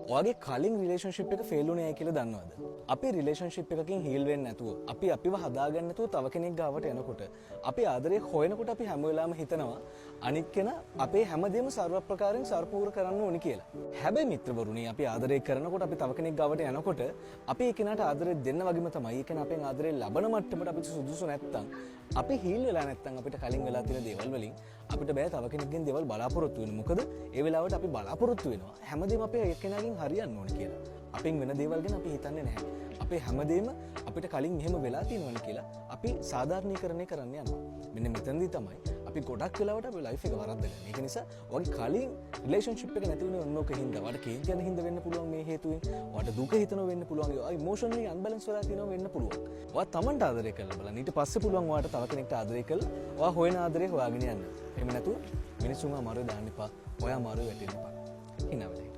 ඔයාගේ කලින් රිලේෂන්ෂිප් එක ෆේල් වුණේ ඇයි කියලා දන්නවද? අපි රිලේෂන්ෂිප් එකකින් හීල් වෙන්නේ නැතුව, අපි අපිව හදාගන්න නැතුව තව කෙනෙක් ගාවට එනකොට, අපි ආදරේ හොයනකොට අපි හැම වෙලාවෙම හිතනවා අනිත් කෙනා අපේ හැමදේම සර්ව ප්‍රකාරයෙන් සර්පූර්ණ කරන්න ඕනි කියලා. හැබැයි මිත්‍රවරුනි, අපි ආදරේ කරනකොට අපි තව කෙනෙක් ගාවට යනකොට, අපි ඒ කෙනාට ආදරේ දෙන්න වගේම තමයි ඒ කෙනා අපෙන් ආදරේ ලබන මට්ටමට අපිට සුදුසු නැත්තම්, අපි හීල් වෙලා නැත්තම් අපිට කලින් වෙලා තියෙන දේවල් වලින් අපිට බෑ තව කෙනෙක්ගෙන් දේවල් බලාපොරොත්තු වෙන්න. මොකද ඒ වෙලාවට අපි බලාපොරොත්තු වෙනවා හැමදේම අපේ එක්කෙනාගෙන් හරියන්න ඕනේ කියලා. අපෙන් වෙන දේවල් ගැන අපි හිතන්නේ නැහැ. අපේ හැමදේම අපිට කලින් මෙහෙම වෙලා තියෙනවනේ කියලා අපි සාධාරණීකරණය කරන්න යනවා. මෙන්න මෙතනදී තමයි අපි ගොඩක් වෙලාවට අපේ ලයිෆ් එක වරද්දගන්නේ. ඒක නිසා ඔයගේ කලින් රිලේෂන්ෂිප් එක නැති වුණේ ඔන්නෝක හින්දා. ඔයාලට කේන්ති යන හින්දා වෙන්න පුළුවන් මේ හේතුවෙන්. ඔයාලට දුක හිතනවා වෙන්න පුළුවන්. ඔයා ඉමෝෂනලි අන්බැලන්ස් වෙලා තියෙනවා වෙන්න පුළුවන්. ඔයා Tamanට ආදරය කරලා බලන්න. ඊට පස්සේ පුළුවන් ඔයාලට තව කෙනෙක්ට ආදරය කරලා ඔයා හොයන ආදරේ හොයාගෙන යන්න. එහෙම නැතුව මිනිස්සුන්ව අමාරුවේ දාන්න එපා. ඔයා අමාරුවේ වැටෙන්න එපා. හිනා වෙලා